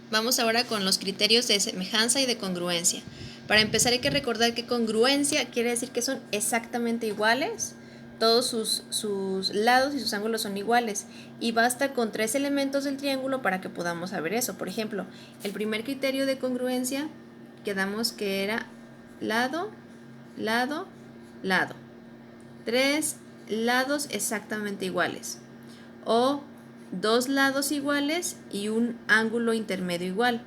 Vamos ahora con los criterios de semejanza y de congruencia. Para empezar hay que recordar que congruencia quiere decir que son exactamente iguales, todos sus lados y sus ángulos son iguales, y basta con 3 elementos del triángulo para que podamos saber eso. Por ejemplo, el primer criterio de congruencia quedamos que era lado, lado, lado. 3 lados exactamente iguales, o 2 lados iguales y un ángulo intermedio igual.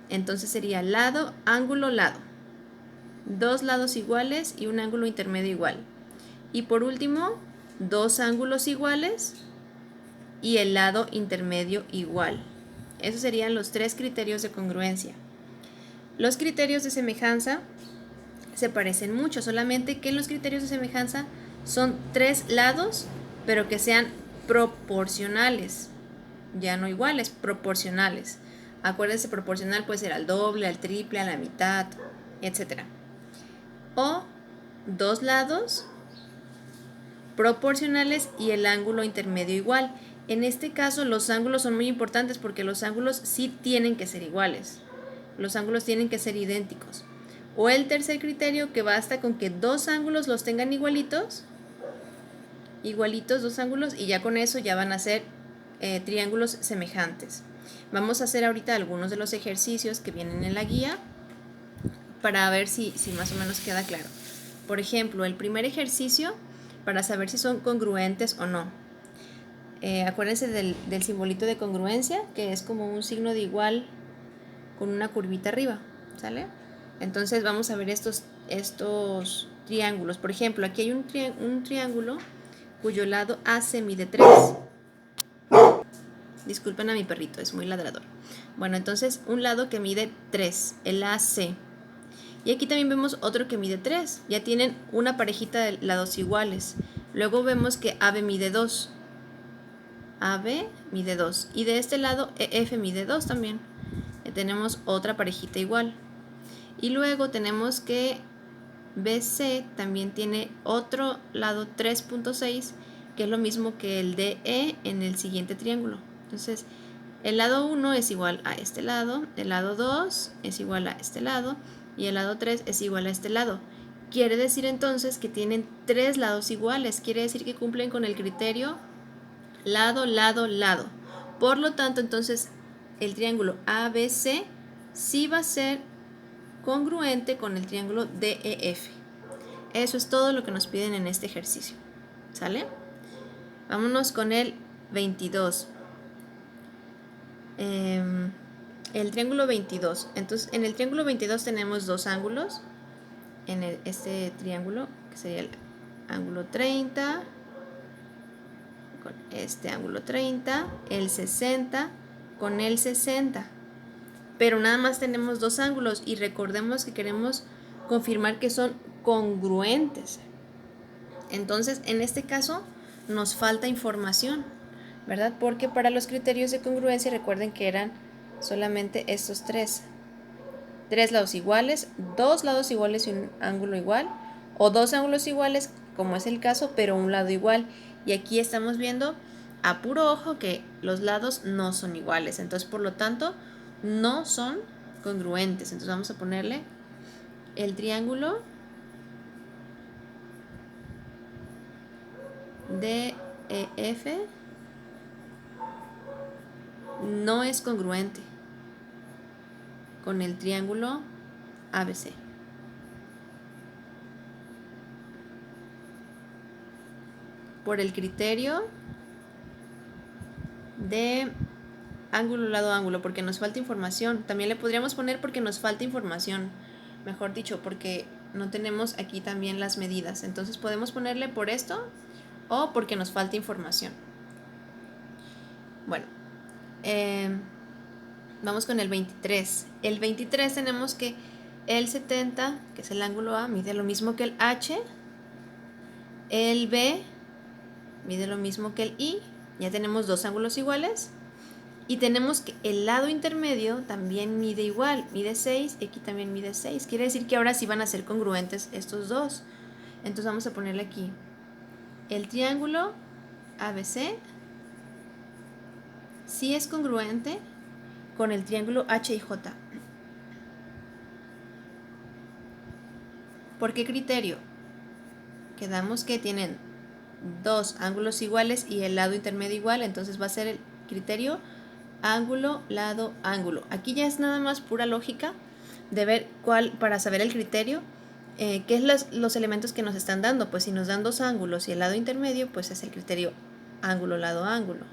Entonces sería lado, ángulo, lado. 2 lados iguales y un ángulo intermedio igual. Y por último, 2 ángulos iguales y el lado intermedio igual. Esos serían los 3 criterios de congruencia. Los criterios de semejanza se parecen mucho, solamente que en los criterios de semejanza son 3 lados, pero que sean proporcionales, ya no iguales, proporcionales. Acuérdense, proporcional puede ser al doble, al triple, a la mitad, etc. O 2 lados proporcionales y el ángulo intermedio igual. En este caso los ángulos son muy importantes porque los ángulos sí tienen que ser iguales. Los ángulos tienen que ser idénticos. O el tercer criterio, que basta con que 2 ángulos los tengan igualitos, dos ángulos, y ya con eso ya van a ser triángulos semejantes. Vamos a hacer ahorita algunos de los ejercicios que vienen en la guía para ver si más o menos queda claro. Por ejemplo, el primer ejercicio para saber si son congruentes o no. Acuérdense del simbolito de congruencia, que es como un signo de igual con una curvita arriba, ¿sale? Entonces vamos a ver estos triángulos. Por ejemplo, aquí hay un triángulo cuyo lado AC mide 3. Disculpen a mi perrito, es muy ladrador. Bueno, entonces un lado que mide 3, el AC. Y aquí también vemos otro que mide 3. Ya tienen una parejita de lados iguales. Luego vemos que AB mide 2. AB mide 2. Y de este lado EF mide 2 también. Ya tenemos otra parejita igual. Y luego tenemos que BC también tiene otro lado 3.6, que es lo mismo que el DE en el siguiente triángulo. Entonces, el lado 1 es igual a este lado, el lado 2 es igual a este lado y el lado 3 es igual a este lado. Quiere decir entonces que tienen 3 lados iguales, quiere decir que cumplen con el criterio lado, lado, lado. Por lo tanto, entonces, el triángulo ABC sí va a ser congruente con el triángulo DEF. Eso es todo lo que nos piden en este ejercicio. ¿Sale? Vámonos con el 22. El triángulo 22. Entonces, en el triángulo 22 tenemos 2 ángulos. En este triángulo, que sería el ángulo 30, con este ángulo 30, el 60 con el 60. Pero nada más tenemos 2 ángulos y recordemos que queremos confirmar que son congruentes. Entonces, en este caso, nos falta información, ¿verdad? Porque para los criterios de congruencia recuerden que eran solamente estos 3. 3 lados iguales, 2 lados iguales y un ángulo igual, o 2 ángulos iguales, como es el caso, pero un lado igual. Y aquí estamos viendo a puro ojo que los lados no son iguales, entonces por lo tanto no son congruentes. Entonces vamos a ponerle el triángulo DEF no es congruente con el triángulo ABC. Por el criterio de ángulo, lado, ángulo, porque nos falta información. También le podríamos poner porque nos falta información, mejor dicho, porque no tenemos aquí también las medidas. Entonces podemos ponerle por esto o porque nos falta información. Bueno, vamos con el 23. El 23 tenemos que el 70, que es el ángulo A, mide lo mismo que el H. El B mide lo mismo que el I. Ya tenemos 2 ángulos iguales. Y tenemos que el lado intermedio también mide igual, mide 6 y aquí también mide 6. Quiere decir que ahora sí van a ser congruentes estos dos. Entonces vamos a ponerle aquí el triángulo ABC sí es congruente con el triángulo HIJ. ¿Por qué criterio? Quedamos que tienen dos ángulos iguales y el lado intermedio igual, entonces va a ser el criterio ángulo, lado, ángulo. Aquí ya es nada más pura lógica de ver cuál, para saber el criterio, qué es los elementos que nos están dando. Pues si nos dan dos ángulos y el lado intermedio, pues es el criterio ángulo, lado, ángulo.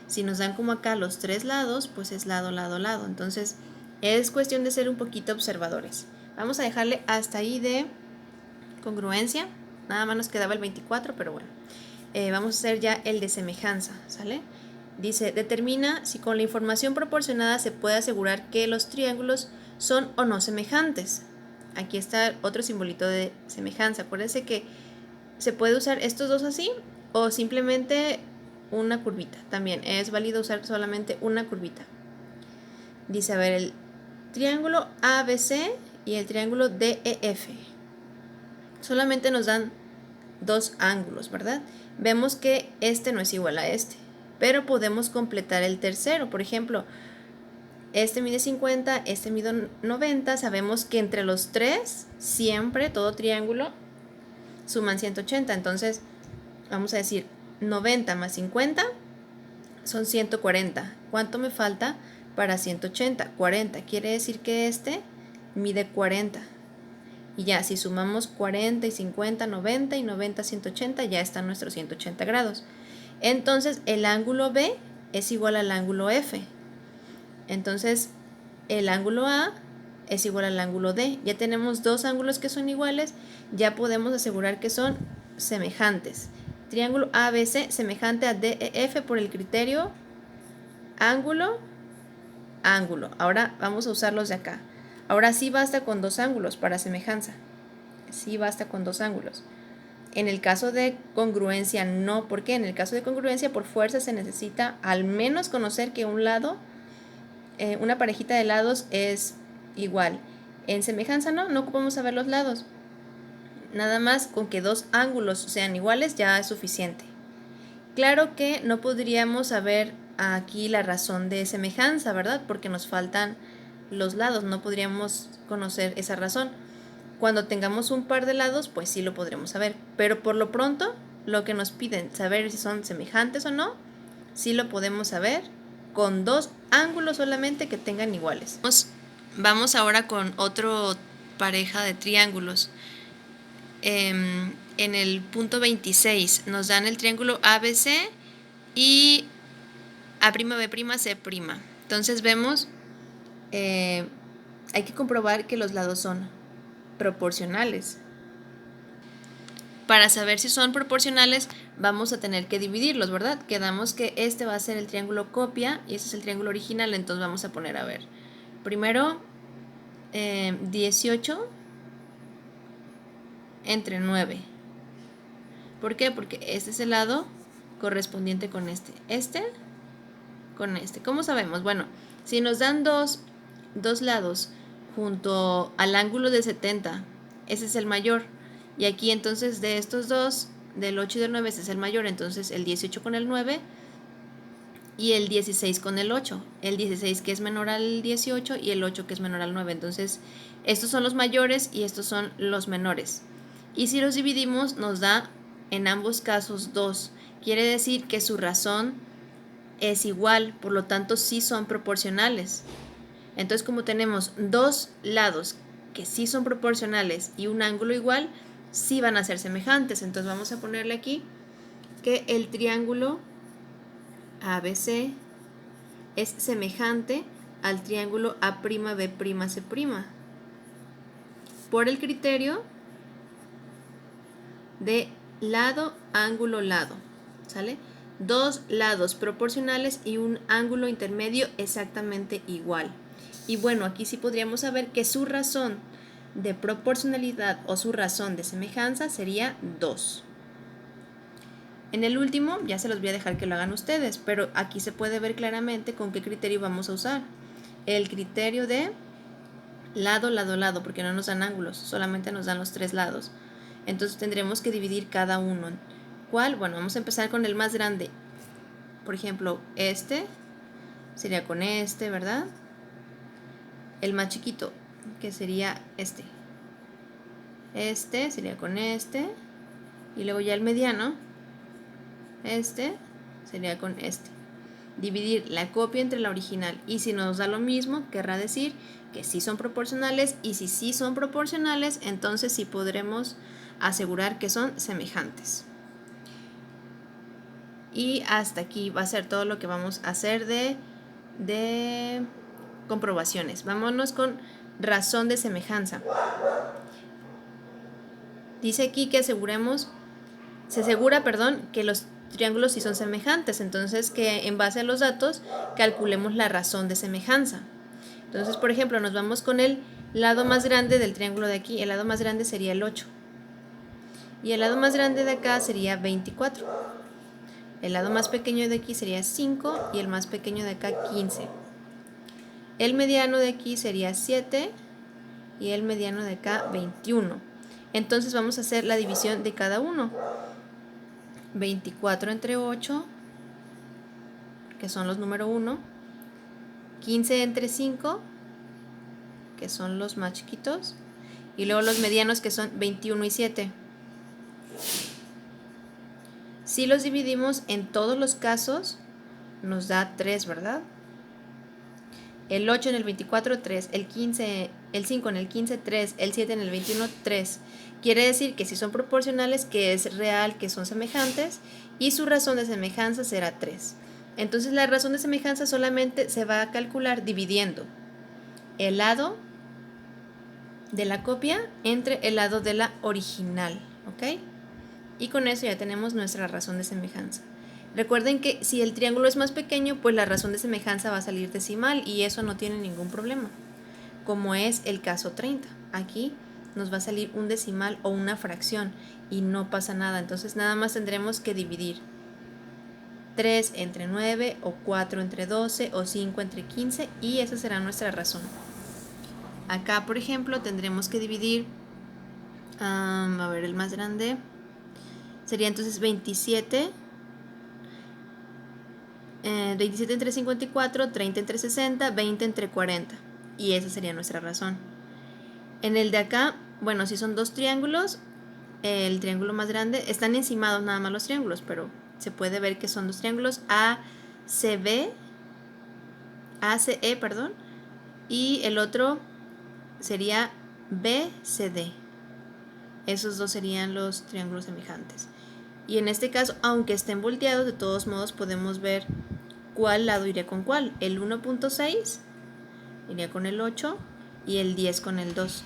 Si nos dan como acá los tres lados, pues es lado, lado, lado. Entonces es cuestión de ser un poquito observadores. Vamos a dejarle hasta ahí de congruencia. Nada más nos quedaba el 24, pero bueno. Vamos a hacer ya el de semejanza, ¿sale? Dice, determina si con la información proporcionada se puede asegurar que los triángulos son o no semejantes. Aquí está otro simbolito de semejanza. Acuérdense que se puede usar estos dos así o simplemente una curvita. También es válido usar solamente una curvita. Dice, a ver, el triángulo ABC y el triángulo DEF. Solamente nos dan dos ángulos, ¿verdad? Vemos que este no es igual a este, pero podemos completar el tercero. Por ejemplo, este mide 50, este mide 90. Sabemos que entre los tres, siempre, todo triángulo, suman 180. Entonces, vamos a decir 90 más 50 son 140. ¿Cuánto me falta para 180? 40. Quiere decir que este mide 40. Y ya, si sumamos 40 y 50, 90 y 90, 180, ya están nuestros 180 grados. Entonces, el ángulo B es igual al ángulo F. Entonces, el ángulo A es igual al ángulo D. Ya tenemos dos ángulos que son iguales, ya podemos asegurar que son semejantes. Triángulo ABC semejante a DEF por el criterio ángulo, ángulo. Ahora vamos a usar los de acá. Ahora sí basta con dos ángulos para semejanza. Sí basta con dos ángulos. En el caso de congruencia no, porque en el caso de congruencia por fuerza se necesita al menos conocer que un lado, una parejita de lados es igual. En semejanza no ocupamos saber los lados. Nada más con que dos ángulos sean iguales ya es suficiente. Claro que no podríamos saber aquí la razón de semejanza, ¿verdad? Porque nos faltan los lados, no podríamos conocer esa razón. Cuando tengamos un par de lados, pues sí lo podremos saber. Pero por lo pronto, lo que nos piden saber si son semejantes o no, sí lo podemos saber con dos ángulos solamente que tengan iguales. Vamos ahora con otra pareja de triángulos. En el punto 26 nos dan el triángulo ABC y A'B', C'. Entonces vemos, hay que comprobar que los lados son proporcionales. Para saber si son proporcionales vamos a tener que dividirlos, ¿verdad? Quedamos que este va a ser el triángulo copia y este es el triángulo original, entonces vamos a poner, a ver, primero 18 entre 9. ¿Por qué? Porque este es el lado correspondiente con este con este. ¿Cómo sabemos? Bueno, si nos dan dos lados junto al ángulo de 70, ese es el mayor. Y aquí entonces de estos dos, del 8 y del 9, ese es el mayor. Entonces el 18 con el 9 y el 16 con el 8. El 16 que es menor al 18 y el 8 que es menor al 9. Entonces estos son los mayores y estos son los menores. Y si los dividimos nos da en ambos casos 2. Quiere decir que su razón es igual, por lo tanto sí son proporcionales. Entonces, como tenemos dos lados que sí son proporcionales y un ángulo igual, sí van a ser semejantes. Entonces vamos a ponerle aquí que el triángulo ABC es semejante al triángulo A'B', C', por el criterio de lado, ángulo, lado, ¿sale? Dos lados proporcionales y un ángulo intermedio exactamente igual. Y bueno, aquí sí podríamos saber que su razón de proporcionalidad o su razón de semejanza sería 2. En el último ya se los voy a dejar que lo hagan ustedes, pero aquí se puede ver claramente con qué criterio vamos a usar. El criterio de lado, lado, lado, porque no nos dan ángulos, solamente nos dan los tres lados. Entonces tendremos que dividir cada uno. ¿Cuál? Bueno, vamos a empezar con el más grande. Por ejemplo, este sería con este, ¿verdad? el más chiquito, que sería este. Este sería con este. Y luego ya el mediano, este sería con este. Dividir la copia entre la original. Y si nos da lo mismo, querrá decir que sí son proporcionales. Y si sí son proporcionales, entonces sí podremos asegurar que son semejantes. Y hasta aquí va a ser todo lo que vamos a hacer de comprobaciones. Vámonos con razón de semejanza. Dice aquí que se asegura, que los triángulos sí son semejantes. Entonces que en base a los datos calculemos la razón de semejanza. Entonces, por ejemplo, nos vamos con el lado más grande del triángulo de aquí. El lado más grande sería el 8. Y el lado más grande de acá sería 24. El lado más pequeño de aquí sería 5 y el más pequeño de acá 15. El mediano de aquí sería 7 y el mediano de acá 21. Entonces vamos a hacer la división de cada uno. 24 entre 8, que son los número 1. 15 entre 5, que son los más chiquitos. Y luego los medianos, que son 21 y 7. Si los dividimos en todos los casos, nos da 3, ¿verdad? El 8 en el 24, 3. El 5 en el 15, 3. El 7 en el 21, 3. Quiere decir que si son proporcionales, que es real, que son semejantes, y su razón de semejanza será 3. Entonces la razón de semejanza solamente se va a calcular dividiendo el lado de la copia entre el lado de la original, ¿ok? Y con eso ya tenemos nuestra razón de semejanza. Recuerden que si el triángulo es más pequeño, pues la razón de semejanza va a salir decimal y eso no tiene ningún problema, como es el caso 30. Aquí nos va a salir un decimal o una fracción y no pasa nada. Entonces nada más tendremos que dividir 3 entre 9 o 4 entre 12 o 5 entre 15 y esa será nuestra razón. Acá, por ejemplo, tendremos que dividir, a ver, el más grande sería entonces 27. 27 entre 54, 30 entre 60, 20 entre 40. Y esa sería nuestra razón. En el de acá, bueno, si son dos triángulos, el triángulo más grande, están encimados nada más los triángulos, pero se puede ver que son dos triángulos ACE, perdón, y el otro sería BCD. Esos dos serían los triángulos semejantes. Y en este caso, aunque estén volteados, de todos modos podemos ver cuál lado iría con cuál. El 1.6 iría con el 8 y el 10 con el 2.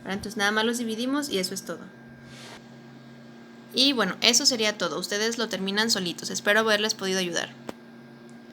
Entonces nada más los dividimos y eso es todo. Y bueno, eso sería todo. Ustedes lo terminan solitos. Espero haberles podido ayudar.